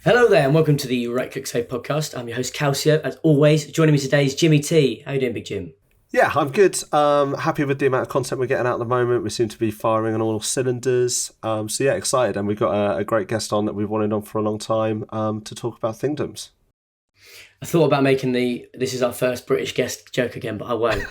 Hello there, and welcome to the Right Click Save podcast. I'm your host, Calcio. As always, joining me today is Jimmy T. How you doing, Big Jim? Yeah, I'm good. Happy with the amount of content we're getting out at the moment. We seem to be firing on all cylinders. So yeah, excited. And we've got a great guest on that we've wanted on for a long time to talk about Thingdoms. I thought about making this is our first British guest joke again, but I won't.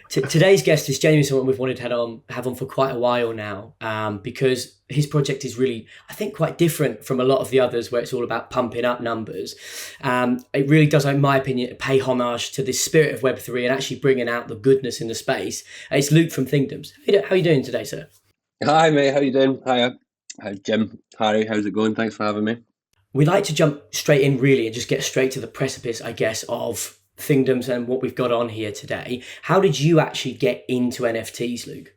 Today's guest is genuinely someone we've wanted to have on for quite a while now, because his project is really, I think, quite different from a lot of the others where it's all about pumping up numbers. It really does, in my opinion, pay homage to the spirit of Web3 and actually bringing out the goodness in the space. It's Luke from Thingdoms. How are you doing today, sir? Hi, mate. How you doing? Hi, Jim. Harry, how's it going? Thanks for having me. We like to jump straight in, really, and just get straight to the precipice, I guess, of Thingdoms and what we've got on here today. How did you actually get into NFTs, Luke?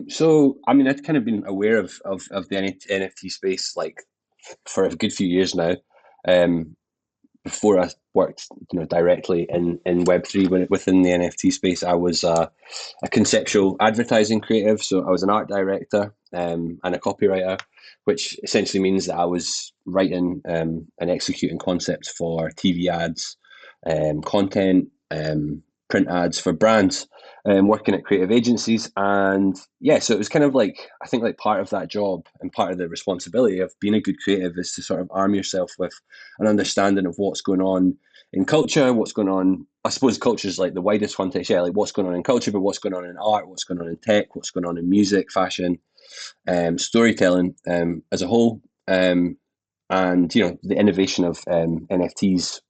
So, I mean, I'd kind of been aware of the NFT space like for a good few years now. Before I worked, directly in Web3 within the NFT space, I was a conceptual advertising creative. So I was an art director and a copywriter, which essentially means that I was writing and executing concepts for TV ads, content, print ads for brands, working at creative agencies. And yeah, so it was kind of like, I think like part of that job and part of the responsibility of being a good creative is to sort of arm yourself with an understanding of what's going on in culture, what's going on. I suppose culture is like the widest context, yeah, like what's going on in culture, but what's going on in art, what's going on in tech, what's going on in music, fashion, storytelling as a whole. And, the innovation of NFTs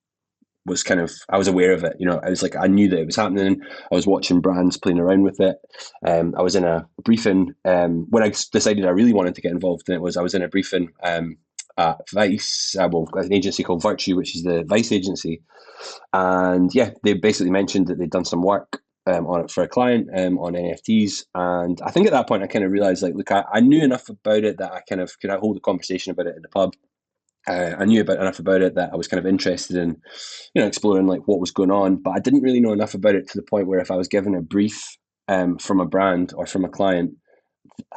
was kind of, I was aware of it. I was like, I knew that it was happening. I was watching brands playing around with it. I was in a briefing when I decided I really wanted to get involved in it. I was in a briefing at Vice, an agency called Virtue, which is the Vice agency. And yeah, they basically mentioned that they'd done some work on it for a client on NFTs. And I think at that point I kind of realized, like, look, I knew enough about it that I kind of could hold a conversation about it in the pub. I knew enough about it that I was kind of interested in, exploring like what was going on, but I didn't really know enough about it to the point where if I was given a brief from a brand or from a client,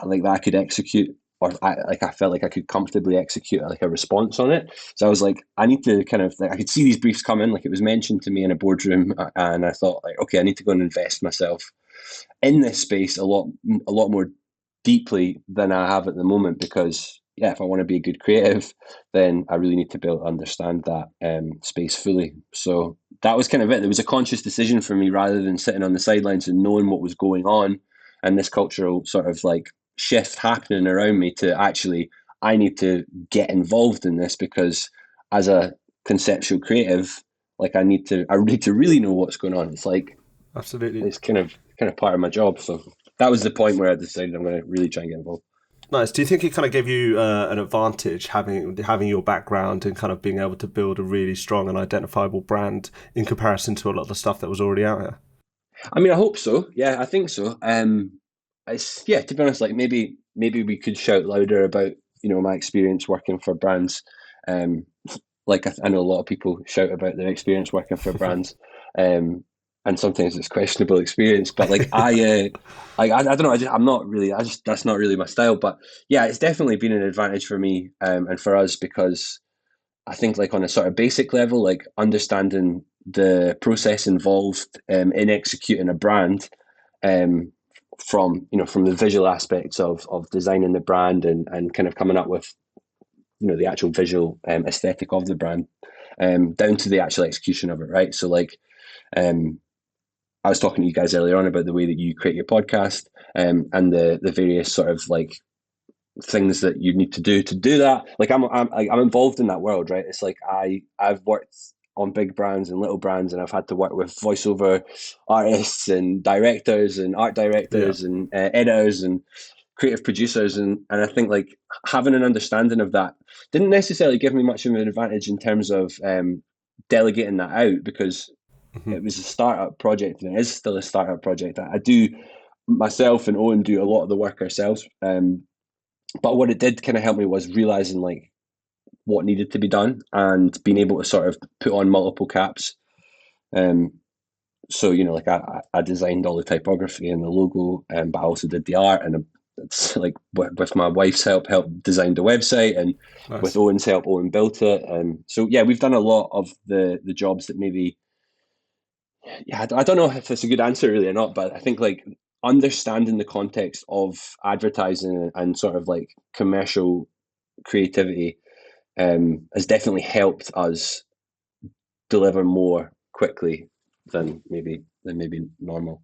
like that I could execute, or I felt like I could comfortably execute like a response on it. So I was like, I need to kind of, like, I could see these briefs come in, like it was mentioned to me in a boardroom, and I thought like, okay, I need to go and invest myself in this space a lot more deeply than I have at the moment, because yeah, if I want to be a good creative, then I really need to be able to understand that space fully. So that was kind of it. There was a conscious decision for me, rather than sitting on the sidelines and knowing what was going on and this cultural sort of like shift happening around me, to actually, I need to get involved in this, because as a conceptual creative, like I need to really know what's going on. It's like, absolutely, it's kind of part of my job. So that was the point where I decided I'm going to really try and get involved. Nice. Do you think it kind of gave you an advantage having your background and kind of being able to build a really strong and identifiable brand in comparison to a lot of the stuff that was already out here? I mean, I hope so. Yeah, I think so. To be honest, like maybe we could shout louder about my experience working for brands. Like I know a lot of people shout about their experience working for brands. And sometimes it's questionable experience, but like I don't know. I'm not really. That's not really my style. But yeah, it's definitely been an advantage for me and for us, because I think like on a sort of basic level, like understanding the process involved in executing a brand, from the visual aspects of designing the brand and kind of coming up with the actual visual aesthetic of the brand, down to the actual execution of it. Right. So like. I was talking to you guys earlier on about the way that you create your podcast, and the various sort of like things that you need to do that. Like I'm involved in that world, right? It's like I've worked on big brands and little brands, and I've had to work with voiceover artists and directors and art directors and editors and creative producers, and I think like having an understanding of that didn't necessarily give me much of an advantage in terms of delegating that out, because it was a startup project, and it is still a startup project. I do myself and Owen do a lot of the work ourselves. But what it did kind of help me was realizing like what needed to be done and being able to sort of put on multiple caps. So like I designed all the typography and the logo, but I also did the art, and it's like with my wife's help designed the website, and Nice. with Owen's help, Owen built it. And so yeah, we've done a lot of the jobs that maybe, yeah, I don't know if it's a good answer really or not, but I think like understanding the context of advertising and sort of like commercial creativity has definitely helped us deliver more quickly than maybe normal.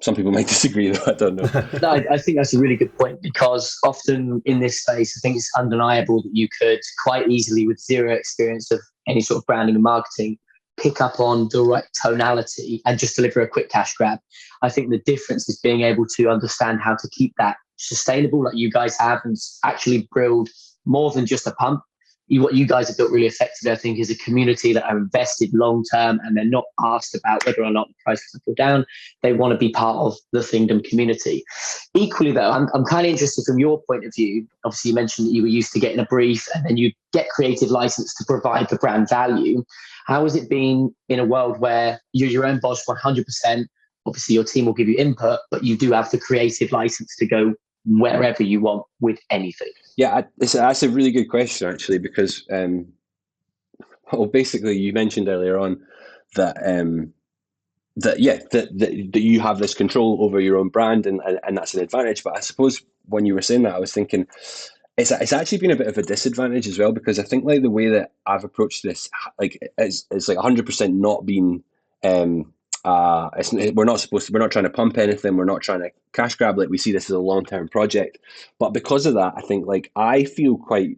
Some people might disagree, though. I don't know. No, I think that's a really good point, because often in this space, I think it's undeniable that you could quite easily, with zero experience of any sort of branding and marketing, pick up on the right tonality and just deliver a quick cash grab. I think the difference is being able to understand how to keep that sustainable, like you guys have, and actually build more than just a pump. What you guys have built really effectively, I think, is a community that are invested long term, and they're not asked about whether or not the price goes up or down. They want to be part of the Thingdom community. Equally, though, I'm kind of interested from your point of view. Obviously, you mentioned that you were used to getting a brief and then you get creative license to provide the brand value. How has it been in a world where you're your own boss 100%? Obviously, your team will give you input, but you do have the creative license to go wherever you want with anything. Yeah, that's a really good question, actually, because well, basically, you mentioned earlier on that that you have this control over your own brand, and that's an advantage. But I suppose when you were saying that, I was thinking it's actually been a bit of a disadvantage as well, because I think like the way that I've approached this, like it's like 100% not been we're not trying to pump anything, we're not trying to cash grab, like we see this as a long-term project. But because of that, I think like I feel quite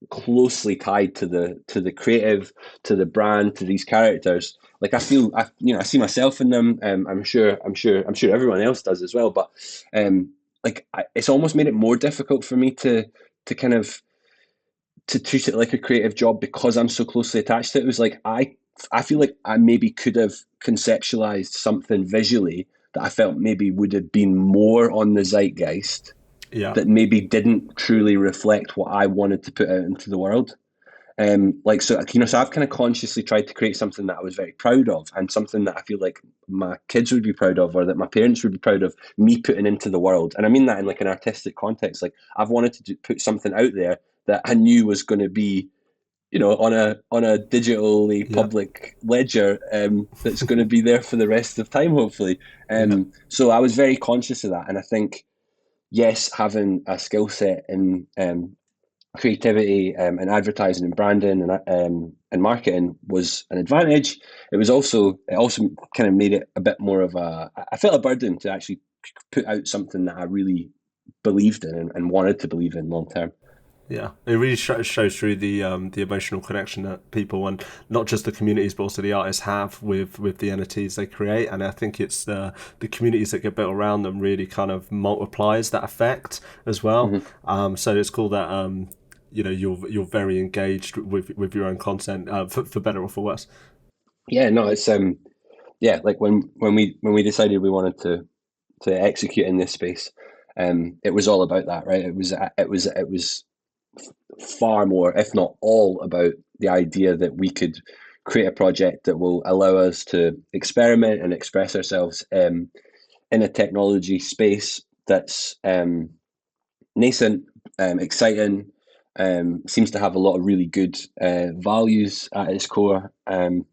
closely tied to the creative, to the brand, to these characters. Like I feel I see myself in them. I'm sure everyone else does as well. But it's almost made it more difficult for me to kind of to treat it like a creative job, because I'm so closely attached to it. It was like I feel like I maybe could have conceptualized something visually that I felt maybe would have been more on the zeitgeist, that maybe didn't truly reflect what I wanted to put out into the world. So I've kind of consciously tried to create something that I was very proud of, and something that I feel like my kids would be proud of, or that my parents would be proud of me putting into the world. And I mean that in like an artistic context. Like I've wanted to put something out there that I knew was going to be, on a digitally public ledger, that's going to be there for the rest of time, hopefully. So I was very conscious of that, and I think yes, having a skill set in creativity and advertising and branding and marketing was an advantage. It also kind of made it a bit more of I felt a burden to actually put out something that I really believed in and wanted to believe in long term. Yeah, it really shows through the emotional connection that people, and not just the communities but also the artists, have with the NFTs they create. And I think it's the communities that get built around them really kind of multiplies that effect as well. Mm-hmm. So it's cool that you're very engaged with your own content, for better or for worse. Yeah, no, it's like when we decided we wanted to execute in this space, it was all about that, right? It was far more, if not all, about the idea that we could create a project that will allow us to experiment and express ourselves in a technology space that's nascent, exciting, seems to have a lot of really good values at its core, and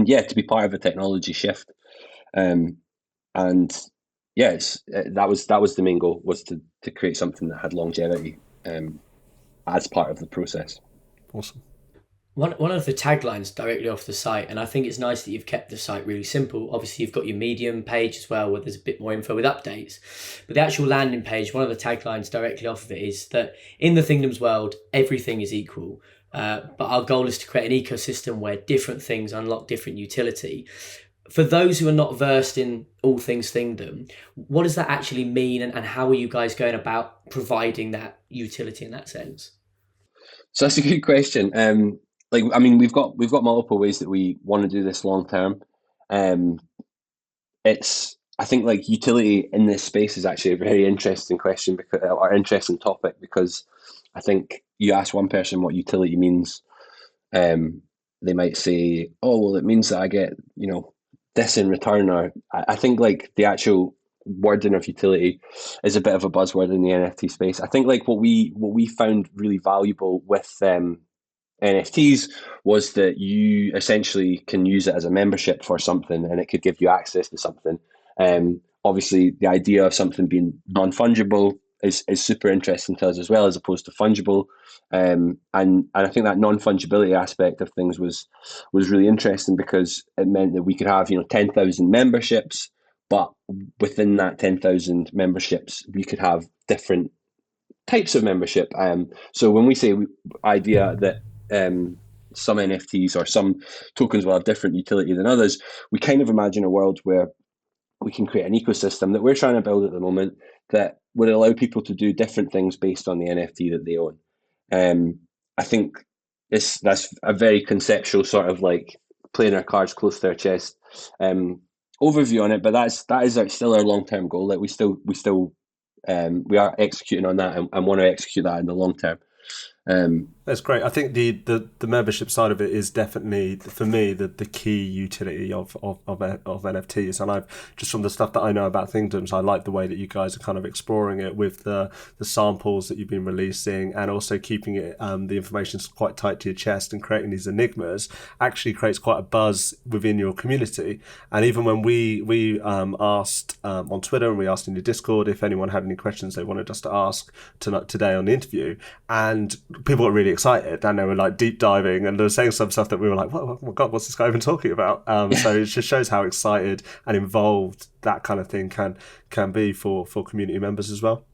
yeah, to be part of a technology shift, and yes, that was the main goal, was to create something that had longevity as part of the process. Awesome. One of the taglines directly off the site, and I think it's nice that you've kept the site really simple. Obviously, you've got your Medium page as well, where there's a bit more info with updates. But the actual landing page, one of the taglines directly off of it is that in the Thigndoms world, everything is equal. But our goal is to create an ecosystem where different things unlock different utility. For those who are not versed in all things Thingdom, what does that actually mean, and how are you guys going about providing that utility in that sense? So that's a good question. We've got multiple ways that we want to do this long term. I think like utility in this space is actually a very interesting question, or interesting topic, because I think you ask one person what utility means, they might say, "Oh, well, it means that I get this in return." Or I think like the actual wording of utility is a bit of a buzzword in the NFT space. I think like what we found really valuable with NFTs was that you essentially can use it as a membership for something, and it could give you access to something. Obviously, the idea of something being non-fungible is super interesting to us as well, as opposed to fungible. And I think that non-fungibility aspect of things was really interesting, because it meant that we could have 10,000 memberships, but within that 10,000 memberships, we could have different types of membership. So when we say idea that some NFTs or some tokens will have different utility than others, we kind of imagine a world where we can create an ecosystem that we're trying to build at the moment that would allow people to do different things based on the NFT that they own. I think that's a very conceptual sort of like playing our cards close to our chest overview on it, but that is still our long-term goal. Like we are executing on that, and want to execute that in the long term. That's great. I think the membership side of it is definitely, for me, the key utility of NFTs. And I've just, from the stuff that I know about Thigndoms, I like the way that you guys are kind of exploring it with the samples that you've been releasing, and also keeping it the information quite tight to your chest, and creating these enigmas actually creates quite a buzz within your community. And even when we asked on Twitter, and we asked in your Discord if anyone had any questions they wanted us to ask today on the interview, and people were really excited, and they were like deep diving, and they were saying some stuff that we were like, oh my god, what's this guy even talking about? So it just shows how excited and involved that kind of thing can be for community members as well.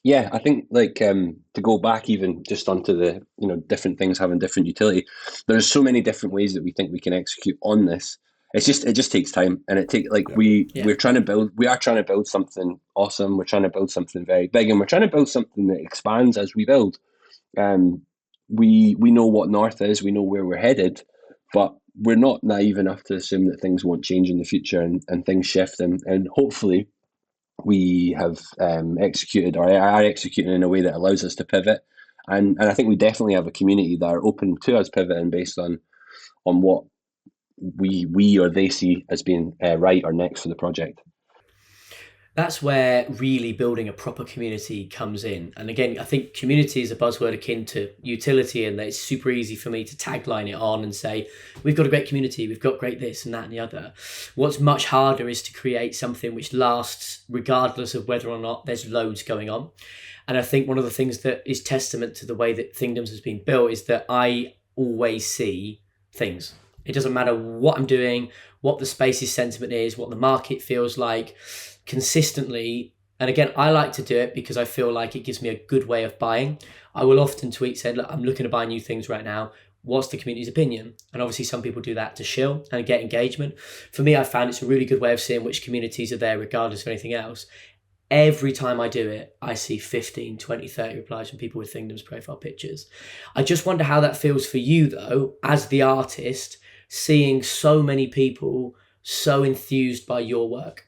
Yeah, I think like to go back even just onto the different things having different utility, there's so many different ways that we think we can execute on this. It just takes time, and we are trying to build something awesome. We're trying to build something very big, and we're trying to build something that expands as we build. We know what North is, we know where we're headed, but we're not naive enough to assume that things won't change in the future, and things shift, and hopefully we have executed, or are executing in a way that allows us to pivot. And I think we definitely have a community that are open to us pivoting based on what we or they see as being right or next for the project. That's where really building a proper community comes in. And again, I think community is a buzzword akin to utility, and that it's super easy for me to tagline it on and say, we've got a great community, we've got great this and that and the other. What's much harder is to create something which lasts regardless of whether or not there's loads going on. And I think one of the things that is testament to the way that Thigndoms has been built is that I always see things. It doesn't matter what I'm doing, what the space's sentiment is, what the market feels like. Consistently, and again, I like to do it because I feel like it gives me a good way of buying. I will often tweet, say, look, I'm looking to buy new things right now. What's the community's opinion? And obviously some people do that to shill and get engagement. For me, I found it's a really good way of seeing which communities are there regardless of anything else. Every time I do it, I see 15, 20, 30 replies from people with Thigndoms profile pictures. I just wonder how that feels for you though, as the artist, seeing so many people so enthused by your work.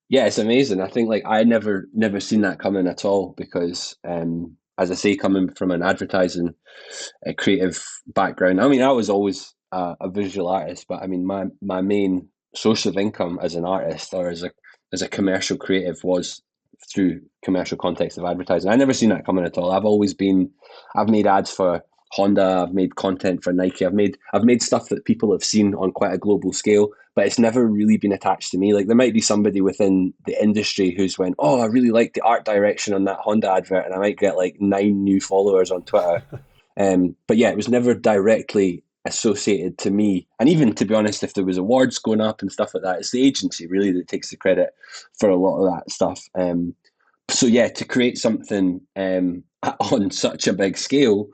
Yeah, it's amazing. I think like I never seen that coming at all, because as I say, coming from an advertising creative background, I mean, I was always a visual artist, but I mean, my main source of income as an artist or as a commercial creative was through commercial context of advertising. I never seen that coming at all. I've made ads for Honda, I've made content for Nike, I've made stuff that people have seen on quite a global scale, but it's never really been attached to me. Like there might be somebody within the industry who's went, oh, I really like the art direction on that Honda advert, and I might get like 9 new followers on Twitter. But yeah, it was never directly associated to me. And even to be honest, if there was awards going up and stuff like that, it's the agency really that takes the credit for a lot of that stuff. So yeah, to create something on such a big scale,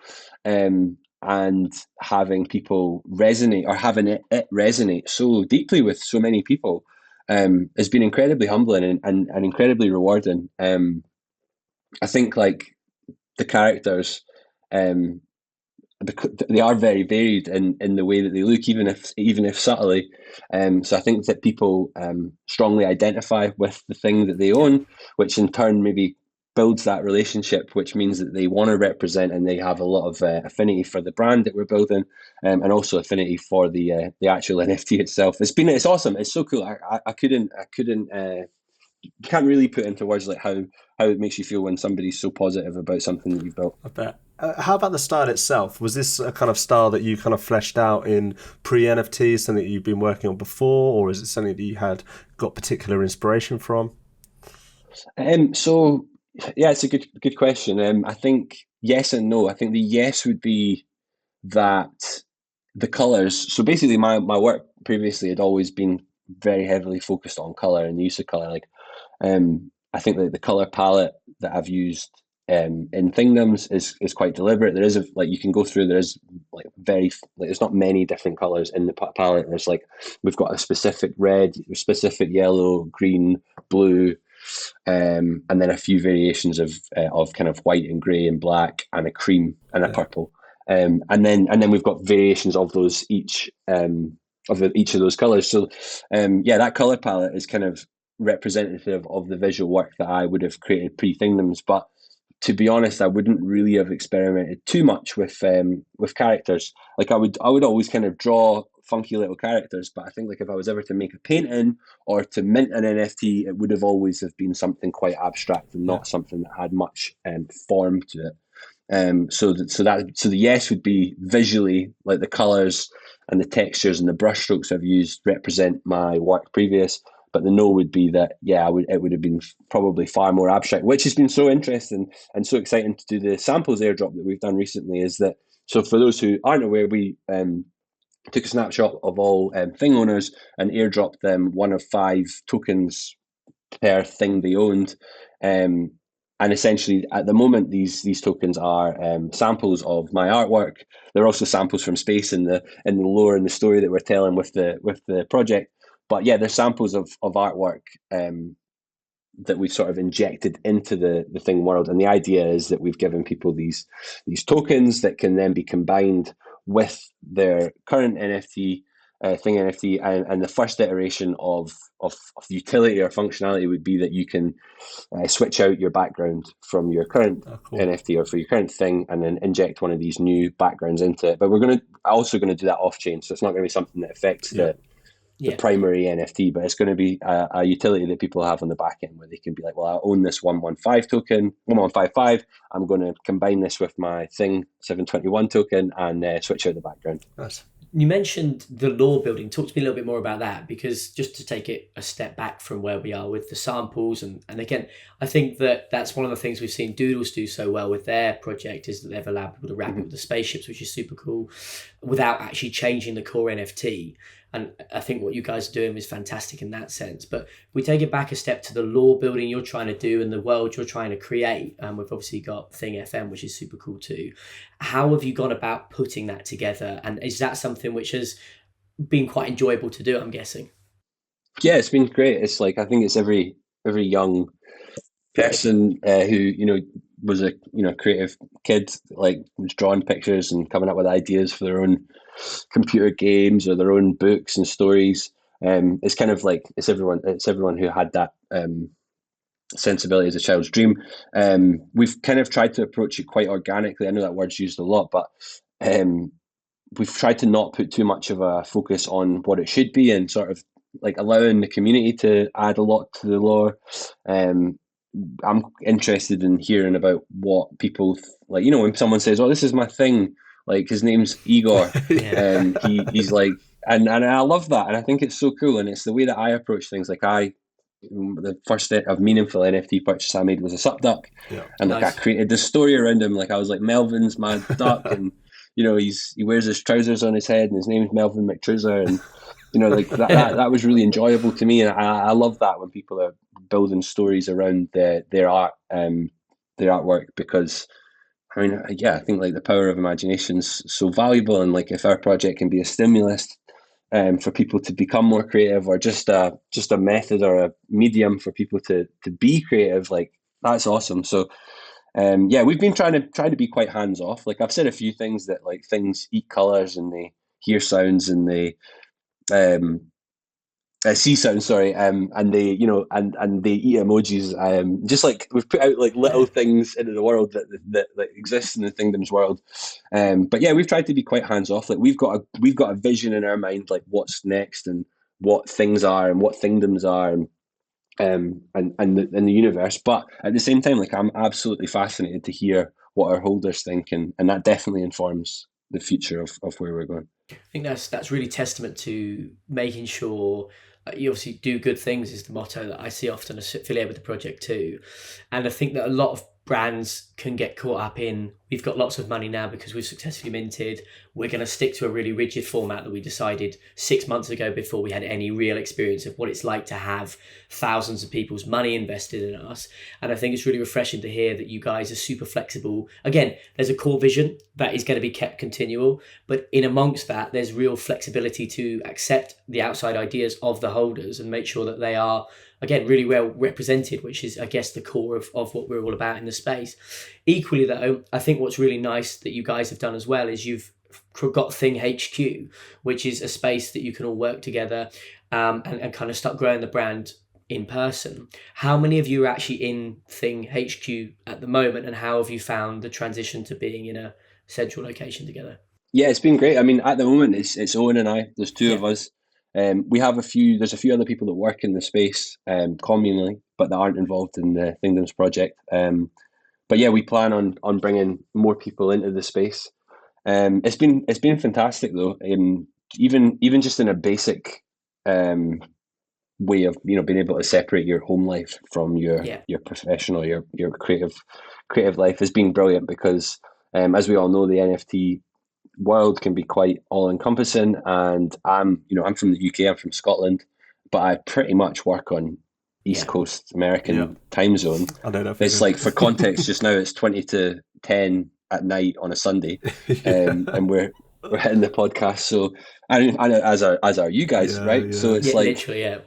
and having people resonate, or having it resonate so deeply with so many people, has been incredibly humbling and incredibly rewarding. I think like the characters, they are very varied in the way that they look, even if subtly. So I think that people strongly identify with the thing that they own, which in turn maybe builds that relationship, which means that they want to represent, and they have a lot of affinity for the brand that we're building, and also affinity for the actual NFT itself. It's awesome. It's so cool. I couldn't can't really put into words like how it makes you feel when somebody's so positive about something that you've built. I bet. How about the style itself? Was this a kind of style that you kind of fleshed out in pre-NFT, something that you've been working on before, or is it something that you had got particular inspiration from? So yeah, it's a good question. I think yes and no. I think the yes would be that the colors. So basically, my work previously had always been very heavily focused on color and the use of color. Like, I think that the color palette that I've used in Thingdoms is quite deliberate. There is like you can go through. There is like there's not many different colors in the palette. There's like we've got a specific red, specific yellow, green, blue, and then a few variations of kind of white and grey and black and a cream and a purple. And then we've got variations of those each each of those colors. So yeah, that color palette is kind of representative of the visual work that I would have created pre-Thingdoms. But to be honest, I wouldn't really have experimented too much with characters. Like I would always kind of draw funky little characters, but I think like if I was ever to make a painting or to mint an NFT, it would have always have been something quite abstract and not something that had much form to it. So the yes would be visually, like the colors and the textures and the brushstrokes I've used represent my work previous. But the no would be that it would have been probably far more abstract, which has been so interesting and so exciting to do the samples airdrop that we've done recently. Is that so? For those who aren't aware, we took a snapshot of all thing owners and airdropped them one of 5 tokens per thing they owned. And essentially, at the moment, these tokens are samples of my artwork. They're also samples from space in the lore and the story that we're telling with the project. But yeah, they're samples of artwork that we've sort of injected into the thing world. And the idea is that we've given people these tokens that can then be combined with their current NFT, thing NFT, and the first iteration of utility or functionality would be that you can switch out your background from your current NFT or for your current thing, and then inject one of these new backgrounds into it. But we're also going to do that off chain, so it's not going to be something that affects the primary NFT, but it's going to be a utility that people have on the back end where they can be like, well, I own this 115 token, 1155. I'm going to combine this with my thing 721 token and switch out the background. Nice. You mentioned the lore building. Talk to me a little bit more about that, because just to take it a step back from where we are with the samples, and again, I think that's one of the things we've seen Doodles do so well with their project, is that they've allowed people to wrap it with the spaceships, which is super cool, without actually changing the core NFT. And I think what you guys are doing is fantastic in that sense. But we take it back a step to the lore building you're trying to do and the world you're trying to create. We've obviously got Thing FM, which is super cool too. How have you gone about putting that together? And is that something which has been quite enjoyable to do, I'm guessing? Yeah, it's been great. It's like, I think it's every young person who, was a creative kid, like was drawing pictures and coming up with ideas for their own computer games or their own books and stories. It's kind of like it's everyone who had that sensibility as a child's dream. We've kind of tried to approach it quite organically. I know that word's used a lot, but we've tried to not put too much of a focus on what it should be and sort of like allowing the community to add a lot to the lore. I'm interested in hearing about what people like. When someone says, "Oh, this is my thing," like his name's Igor, and he's like, and I love that, and I think it's so cool, and it's the way that I approach things. Like the first step of meaningful NFT purchase I made was a Sup Duck, and like nice. I created this story around him. Like I was like, Melvin's my duck, and he wears his trousers on his head, and his name's Melvin McTrouser, and like that was really enjoyable to me, and I love that when people are building stories around their art, their artwork, because I think like the power of imagination is so valuable, and like if our project can be a stimulus for people to become more creative, or just a method or a medium for people to be creative, like that's awesome. So we've been trying to be quite hands off. Like I've said a few things that like things eat colors and they hear sounds and they see sounds, sorry, and they, and they eat emojis. Just like we've put out like little things into the world that exist in the Thigndoms world. But yeah, we've tried to be quite hands off. Like we've got a vision in our mind, like what's next and what things are and what Thigndoms are, and and the universe. But at the same time, like I'm absolutely fascinated to hear what our holders think, and that definitely informs the future of where we're going. I think that's really testament to making sure you obviously do good things is the motto that I see often affiliated with the project too. And I think that a lot of brands can get caught up in, we've got lots of money now because we've successfully minted. We're going to stick to a really rigid format that we decided 6 months ago before we had any real experience of what it's like to have thousands of people's money invested in us. And I think it's really refreshing to hear that you guys are super flexible. Again, there's a core vision that is going to be kept continual, but in amongst that, there's real flexibility to accept the outside ideas of the holders and make sure that they are, again, really well represented, which is, I guess, the core of what we're all about in the space. Equally, though, I think what's really nice that you guys have done as well is you've got Thing HQ, which is a space that you can all work together and kind of start growing the brand in person. How many of you are actually in Thing HQ at the moment, and how have you found the transition to being in a central location together? Yeah, it's been great. I mean, at the moment, it's Owen and I. There's two of us. We have there's a few other people that work in the space communally, but that aren't involved in the Thigndoms project. But yeah, we plan on bringing more people into the space. It's been fantastic though. Even just in a basic way of being able to separate your home life from your professional, your creative life has been brilliant because as we all know, the NFT world can be quite all encompassing, and I'm from the UK, I'm from Scotland, but I pretty much work on East Coast American time zone. I know that. It's like, for context, just now it's 20 to 10 at night on a Sunday, and we're hitting the podcast. So and as are you guys, right? Yeah. So it's like literally,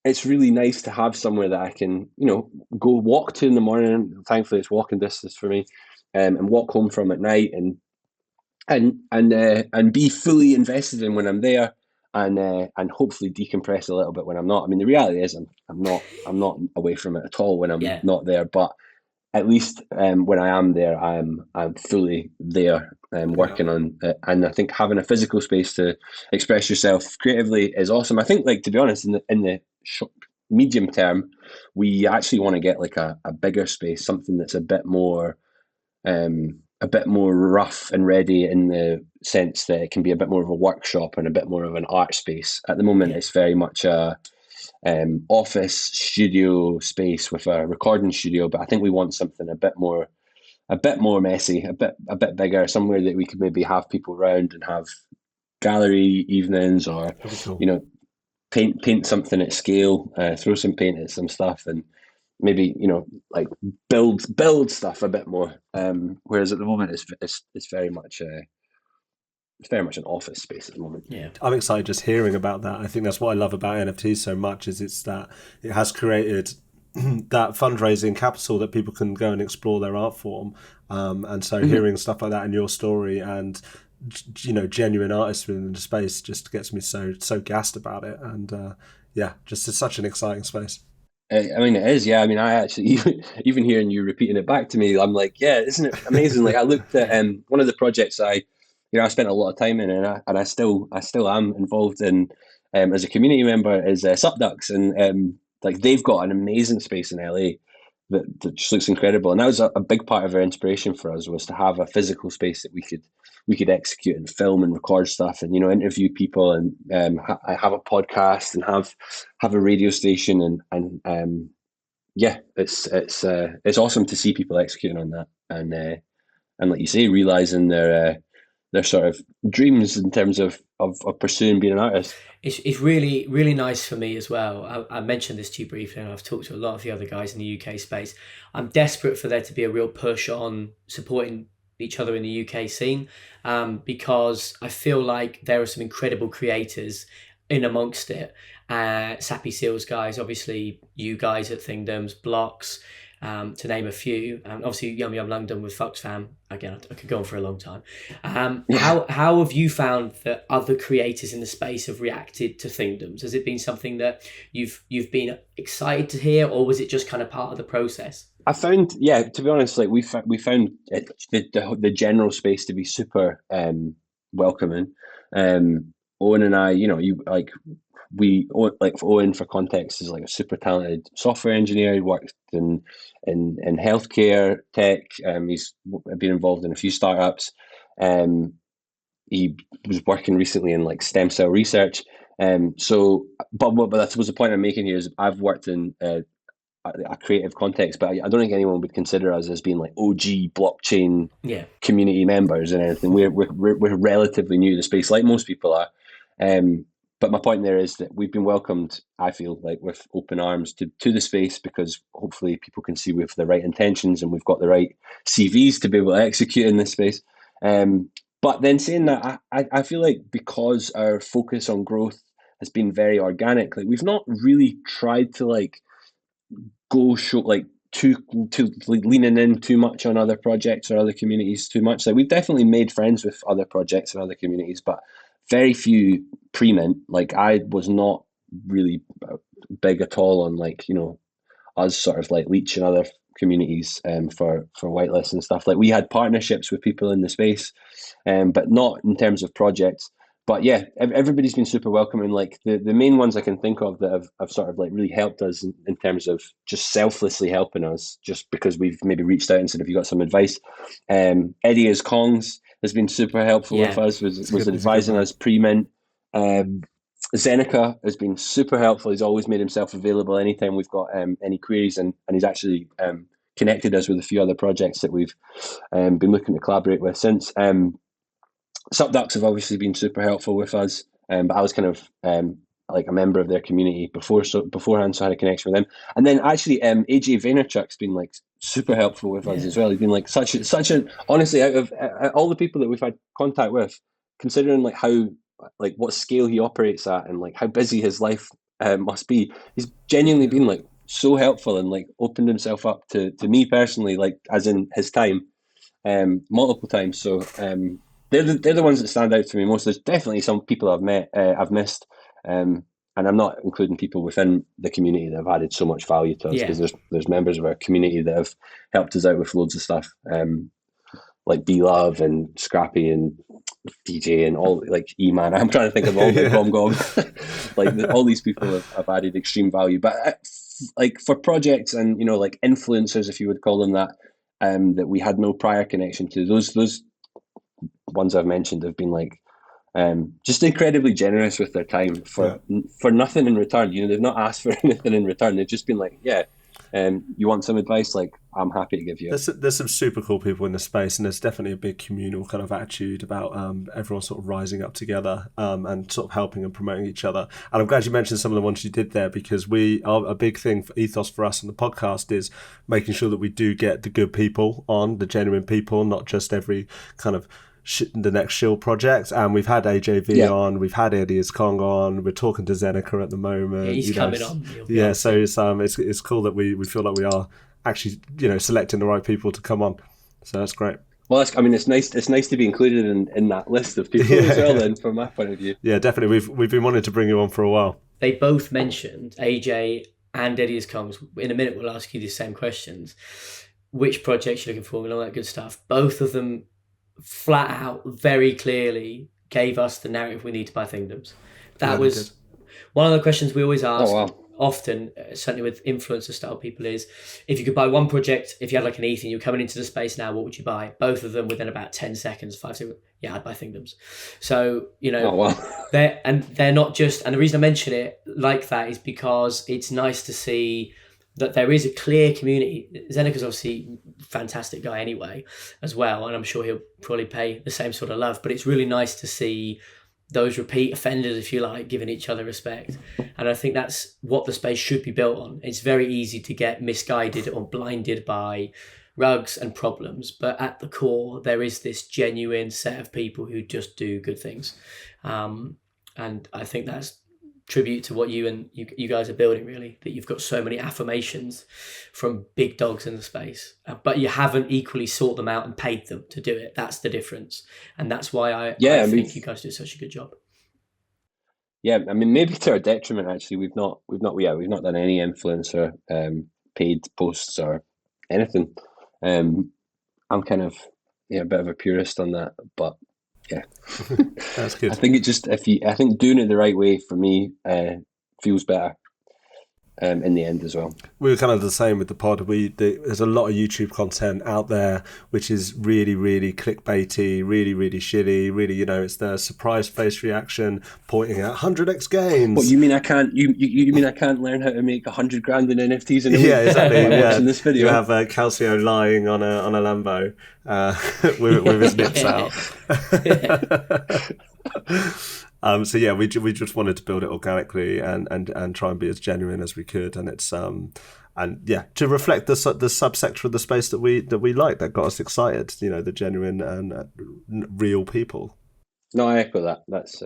it's really nice to have somewhere that I can go walk to in the morning. Thankfully, it's walking distance for me, and walk home from at night, and be fully invested in when I'm there, and hopefully decompress a little bit when I'm not. I mean, the reality is I'm not away from it at all when I'm not there, but at least when I am there, I'm fully there, working on it. And I think having a physical space to express yourself creatively is awesome. I think, like, to be honest, in the short, medium term, we actually want to get like a bigger space, something that's a bit more rough and ready, in the sense that it can be a bit more of a workshop and a bit more of an art space. At the moment, it's very much a office studio space with a recording studio, but I think we want something a bit more messy, a bit bigger, somewhere that we could maybe have people around and have gallery evenings, or paint something at scale, throw some paint at some stuff, and maybe like build stuff a bit more. Whereas at the moment it's very much an office space at the moment. Yeah, I'm excited just hearing about that. I think that's what I love about NFTs so much, is it's that it has created that fundraising capital that people can go and explore their art form. And so hearing stuff like that in your story, and genuine artists within the space, just gets me so gassed about it. And just it's such an exciting space. I mean, it is, yeah. I mean, I actually, even hearing you repeating it back to me, I'm like, yeah, isn't it amazing? Like, I looked at one of the projects I spent a lot of time in, and I still am involved in, as a community member, is Sup Ducks, and like, they've got an amazing space in LA that just looks incredible. And that was a big part of our inspiration for us, was to have a physical space that we could execute and film and record stuff, and interview people, and I have a podcast and have a radio station, and it's awesome to see people executing on that, and like you say, realizing their sort of dreams in terms of pursuing being an artist. It's really, really nice for me as well. I mentioned this to you briefly, and I've talked to a lot of the other guys in the UK space. I'm desperate for there to be a real push on supporting each other in the UK scene, because I feel like there are some incredible creators in amongst it. Sappy Seals guys, obviously you guys at Thigndoms, Blocks, to name a few. Obviously Yum Yum London with Foxfam. Again, I could go on for a long time. How have you found that other creators in the space have reacted to Thigndoms? Has it been something that you've been excited to hear, or was it just kind of part of the process? I found, to be honest, like we found the general space to be super welcoming. Owen and I, like Owen, for context, is like a super talented software engineer. He worked in healthcare tech. He's been involved in a few startups. He was working recently in like stem cell research. But I suppose the point I'm making here is I've worked in a creative context, but I don't think anyone would consider us as being like OG blockchain community members and anything. We're relatively new to the space, like most people are. But my point there is that we've been welcomed, I feel like, with open arms to the space, because hopefully people can see we have the right intentions and we've got the right CVs to be able to execute in this space. But then saying that, I feel like because our focus on growth has been very organic, like we've not really tried to like go show like too like leaning in too much on other projects or other communities too much. Like we've definitely made friends with other projects and other communities, but very few pre-mint. Like I was not really big at all on like, you know, us sort of like leeching other communities for whitelists and stuff. Like we had partnerships with people in the space, but not in terms of projects. But yeah, everybody's been super welcoming. Like the main ones I can think of that have sort of like really helped us in terms of just selflessly helping us, just because we've maybe reached out and said, "Have you got some advice?" Eddie as Kongs has been super helpful with us. Was advising us pre-mint. Zeneca has been super helpful. He's always made himself available anytime we've got any queries, and he's actually connected us with a few other projects that we've been looking to collaborate with since. Sup Ducks have obviously been super helpful with us, but I was kind of like a member of their community beforehand, so I had a connection with them. And then actually, AJ Vaynerchuk's been like super helpful with us as well. He's been like such an honestly, out of all the people that we've had contact with, considering like how like what scale he operates at and like how busy his life must be, he's genuinely been like so helpful and like opened himself up to me personally, like as in his time, multiple times. So they're the ones that stand out to me most. There's definitely some people I've missed, and I'm not including people within the community that have added so much value to us, because there's members of our community that have helped us out with loads of stuff, like B Love and Scrappy and DJ and all, like E-Man. I'm trying to think of all the Gom Gom. Like all these people have added extreme value. But like for projects and, you know, like influencers, if you would call them that, that we had no prior connection to, those ones I've mentioned have been like just incredibly generous with their time for nothing in return. You know, they've not asked for anything in return. They've just been like, you want some advice? Like, I'm happy to give you. There's some super cool people in the space, and there's definitely a big communal kind of attitude about everyone sort of rising up together and sort of helping and promoting each other. And I'm glad you mentioned some of the ones you did there, because a big thing for ethos for us on the podcast is making sure that we do get the good people on, the genuine people, not just every kind of the next shill project. And we've had AJV on, we've had Eddie as Kong on, we're talking to Zeneca at the moment. He's coming on. So it's cool that we feel like we are actually, you know, selecting the right people to come on. So that's great. Well, it's nice to be included in that list of people as well, then, from my point of view. Yeah, definitely. We've been wanting to bring you on for a while. They both mentioned, AJ and Eddie as Kongs. In a minute we'll ask you the same questions. Which projects you're looking for and all that good stuff. Both of them flat out, very clearly gave us the narrative we need to buy Thigndoms. That was one of the questions we always ask. Often, certainly with influencer style people, is if you could buy one project, if you had like an ETH and you're coming into the space now, what would you buy? Both of them within about 10 seconds, 5 seconds. Yeah, I'd buy Thigndoms. So, you know, they're not just, and the reason I mention it like that is because it's nice to see that there is a clear community. Zeneca's obviously a fantastic guy anyway, as well, and I'm sure he'll probably pay the same sort of love, but it's really nice to see those repeat offenders, if you like, giving each other respect. And I think that's what the space should be built on. It's very easy to get misguided or blinded by rugs and problems, but at the core, there is this genuine set of people who just do good things. And I think that's tribute to what you guys are building, really, that you've got so many affirmations from big dogs in the space, but you haven't equally sought them out and paid them to do it. That's the difference, and that's why I think you guys do such a good job. Yeah, I mean, maybe to our detriment, actually, we've not done any influencer paid posts or anything. I'm kind of a bit of a purist on that, but yeah. That's good. I think I think doing it the right way for me feels better. In the end as well. We were kind of the same with the pod. There's a lot of YouTube content out there which is really, really clickbaity, really, really shitty. Really, it's the surprise face reaction pointing at 100x gains. What you mean? I can't. You mean I can't learn how to make 100 grand in NFTs in a week? Yeah, exactly. By watching this video. You have Calcio lying on a Lambo with his nips out. So yeah, we just wanted to build it organically and try and be as genuine as we could, and it's and yeah, to reflect the subsector of the space that we like, that got us excited. The genuine and real people. No, I echo that. That's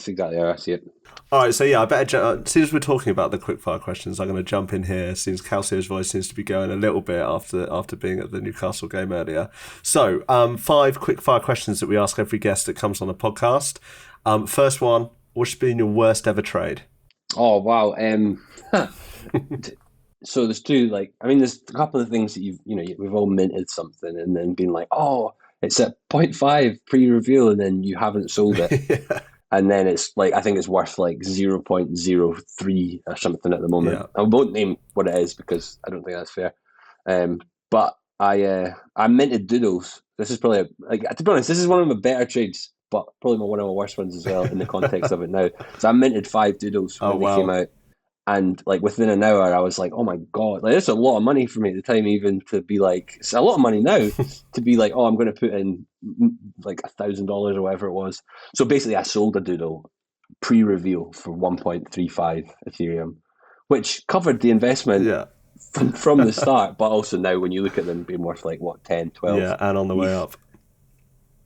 exactly how I see it. All right, so yeah, I better. As soon as we're talking about the quickfire questions, I'm going to jump in here. Since Calcio's voice seems to be going a little bit after being at the Newcastle game earlier. So 5 quickfire questions that we ask every guest that comes on the podcast. First one, what's been your worst ever trade? Oh wow. So there's two, there's a couple of things that we've all minted something and then been like, oh, it's at 0.5 pre-reveal, and then you haven't sold it. Yeah. And then it's I think it's worth 0.03 or something at the moment. Yeah. I won't name what it is because I don't think that's fair. But I minted doodles. This is probably to be honest, this is one of my better trades, but probably one of my worst ones as well in the context of it now. So I minted 5 doodles when they came out, and within an hour I was like, oh my god, that's a lot of money for me at the time, even to be it's a lot of money now to be oh, I'm going to put in $1,000 or whatever it was. So basically I sold a doodle pre-reveal for 1.35 Ethereum, which covered the investment from the start, but also now when you look at them being worth 10, 12. Yeah, and on the way up.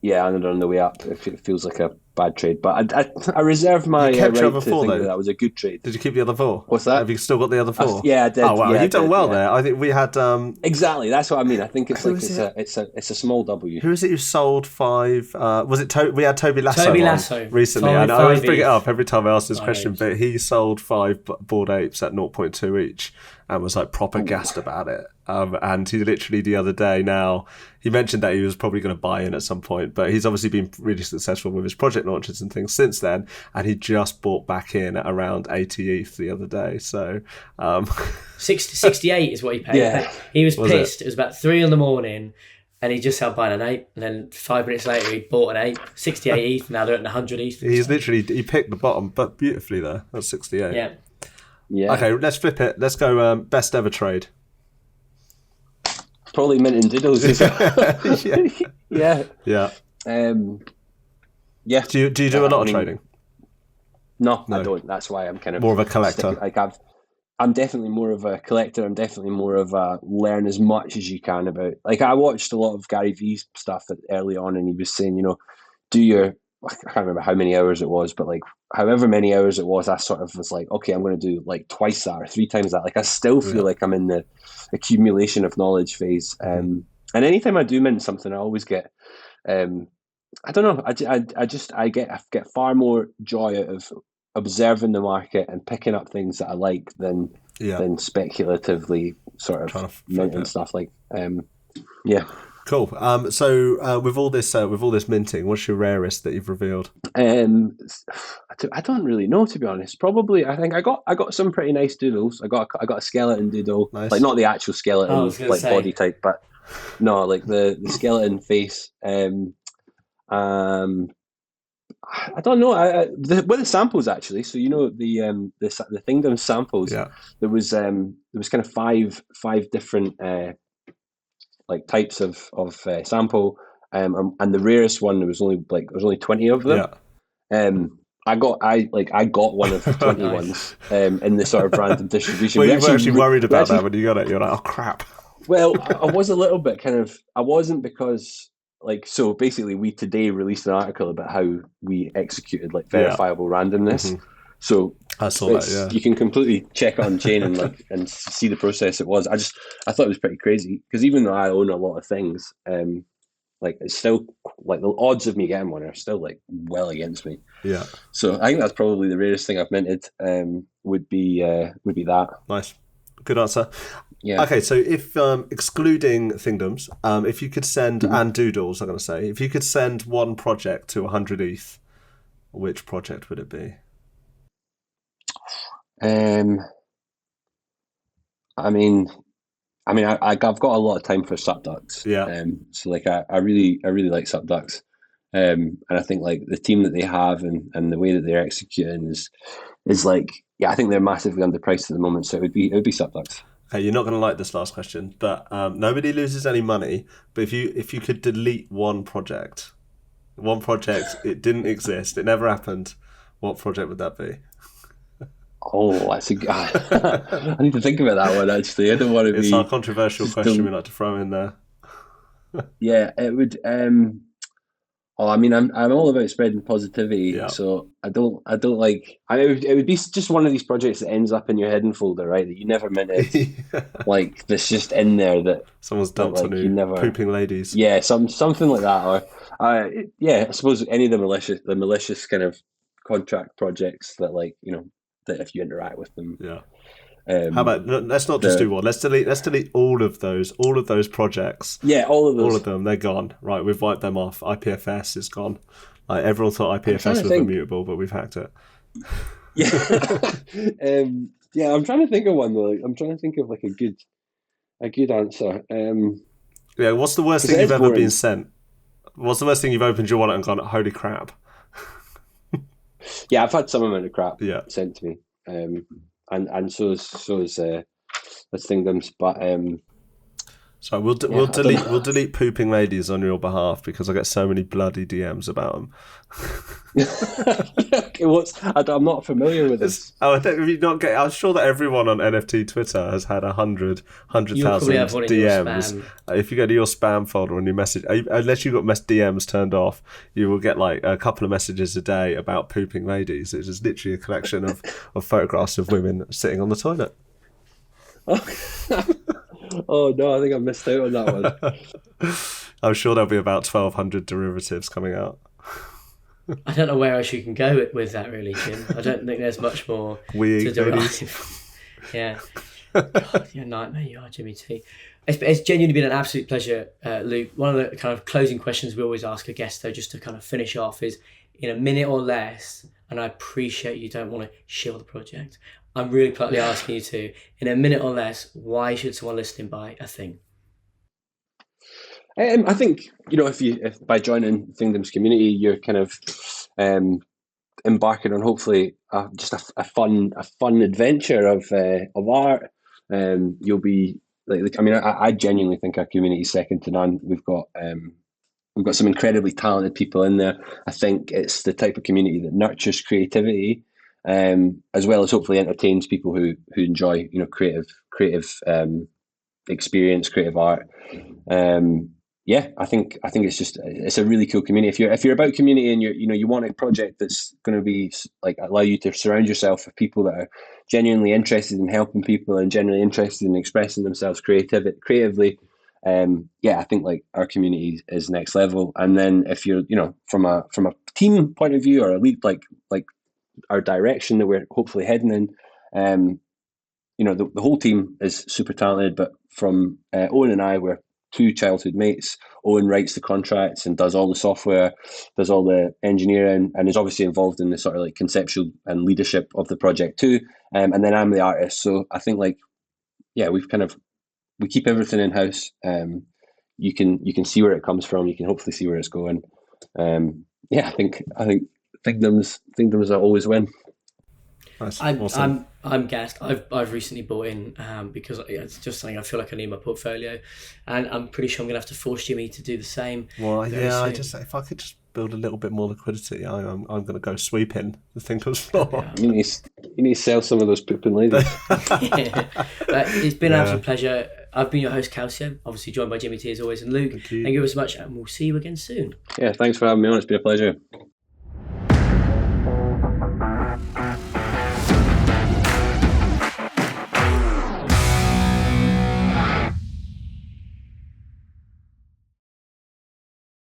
Yeah, and on the way up, it feels like a bad trade. But I reserve my right to think that was a good trade. Did you keep the other 4? What's that? Have you still got the other 4? Yeah, I did. Oh wow, you've done well there. I think we had exactly. That's what I mean. I think it's it's a small W. Who is it who sold 5? Was it we had Toby Lasso? Toby Lasso recently, and I always bring it up every time I ask this question. But he sold 5 Bored Apes at 0.2 each, and was proper gassed about it. And he literally the other day now, he mentioned that he was probably going to buy in at some point, but he's obviously been really successful with his project launches and things since then, and he just bought back in at around 80 ETH the other day. So 68 is what he paid. Yeah. He was pissed. It was about 3 a.m, and he just held buying an ape, and then 5 minutes later he bought an ape. 68 ETH, now they're at 100 ETH. He's literally, he picked the bottom, but beautifully there. That's 68. Yeah. Okay, let's flip it. Let's go best ever trade. Probably minting doodles as well. Yeah. Yeah. Yeah. Do you do a lot of trading? No, I don't. That's why I'm kind of more of a collector. I'm definitely more of a collector. I'm definitely more of a learn as much as you can about. I watched a lot of Gary V's stuff early on, and he was saying, do your. I can't remember how many hours it was, but however many hours it was, I sort of was okay, I'm going to do twice that or 3 times that. I still feel like I'm in the accumulation of knowledge phase. And anytime I do mint something, I always get, I don't know, I get far more joy out of observing the market and picking up things that I like than speculatively sort of minting stuff yeah. Cool. So with all this minting, what's your rarest that you've revealed? I don't really know, to be honest. Probably, I think I got some pretty nice doodles. I got a skeleton doodle, nice. Not the actual skeleton body type, but no, the skeleton face. I don't know. With the samples actually, so the Thigndoms samples. Yeah. There was kind of five different types of sample, and the rarest one there was only 20 of them. Yeah. I got one of the 20 ones in the sort of random distribution. Well, you were actually worried about that when you got it. You're like, oh crap. Well, I was a little bit I wasn't, because so basically we today released an article about how we executed verifiable randomness. Mm-hmm. So I saw that. Yeah. You can completely check it on chain and and see the process it was. I thought it was pretty crazy, because even though I own a lot of things, it's still the odds of me getting one are still well against me. Yeah. So I think that's probably the rarest thing I've minted. Would be that. Nice. Good answer. Yeah. Okay, so if excluding Thingdoms, if you could send and Doodles, I'm going to say, if you could send one project to 100 ETH, which project would it be? I mean, I've got a lot of time for Sup Ducks. Yeah. So like I really like Sup Ducks. And I think like the team that they have and the way that they're executing is like, yeah, I think they're massively underpriced at the moment. So it would be Sup Ducks. Okay, you're not going to like this last question, but nobody loses any money. But if you could delete one project, it didn't exist, it never happened. What project would that be? Oh, that's I need to think about that one actually. I don't want to be. It's our controversial question we like to throw in there. Yeah, it would. I mean, I'm all about spreading positivity, Yeah. so I don't like. It would be just one of these projects that ends up in your hidden folder, right? That you never meant it. Like that's just in there that someone's dumped like, on you never pooping ladies. Yeah, something like that, or yeah, I suppose any of the malicious kind of contract projects that like that if you interact with them. Yeah. How about let's not just do one. Let's delete all of those projects. Yeah, all of those. All of them, they're gone. Right, we've wiped them off. IPFS is gone. Like everyone thought IPFS was immutable, but we've hacked it. Yeah. Yeah, I'm trying to think of one though. I'm trying to think of like a good answer. Yeah, what's the worst thing you've ever been sent? What's the worst thing you've opened your wallet and gone, holy crap? Yeah, I've had some amount of crap Yeah. sent to me. And so is Thigndoms, but so we'll delete pooping ladies on your behalf because I get so many bloody DMs about them. I'm not familiar with this. I'm sure that everyone on NFT Twitter has had 100,000 DMs. If you go to your spam folder and you message, unless you've got DMs turned off, you will get like a couple of messages a day about pooping ladies. It's just literally a collection of photographs of women sitting on the toilet. Oh no, I think I missed out on that one. I'm sure there'll be about 1,200 derivatives coming out. I don't know where else you can go with that, really, Jim. I don't think there's much more to derive. Yeah. God, you're a nightmare, you are, Jimmy T. It's genuinely been an absolute pleasure, Luke. One of the kind of closing questions we always ask a guest, though, just to kind of finish off, is in a minute or less, and I appreciate you don't want to shill the project, I'm really politely asking you to, in a minute or less, why should someone listening buy a thing? I think if by joining Thingdoms community, you're kind of embarking on hopefully just a fun adventure of art. You'll be I genuinely think our community is second to none. We've got some incredibly talented people in there. I think it's the type of community that nurtures creativity, as well as hopefully entertains people who enjoy creative experience, creative art. Yeah, I think it's a really cool community. If you're about community and you want a project that's going to be like allow you to surround yourself with people that are genuinely interested in helping people and genuinely interested in expressing themselves creatively. I think like our community is next level. And then if you're from a team point of view or a lead like our direction that we're hopefully heading in, the whole team is super talented. But from Owen and I, we're two childhood mates. Owen writes the contracts and does all the software, does all the engineering, and is obviously involved in the sort of like conceptual and leadership of the project too. And then I'm the artist. So I think we keep everything in house. You can see where it comes from. You can hopefully see where it's going. I think Thigndoms are always win. I'm gassed. I've recently bought in because it's just something I feel like I need in my portfolio, and I'm pretty sure I'm gonna have to force Jimmy to do the same. Well, yeah, if I could just build a little bit more liquidity, I'm gonna go sweeping the Thinkers floor. Yeah. You need to sell some of those pooping ladies. It's been an absolute pleasure. I've been your host, Calcio, obviously joined by Jimmy T as always, and Luke. Thank you very much, and we'll see you again soon. Yeah, thanks for having me on. It's been a pleasure.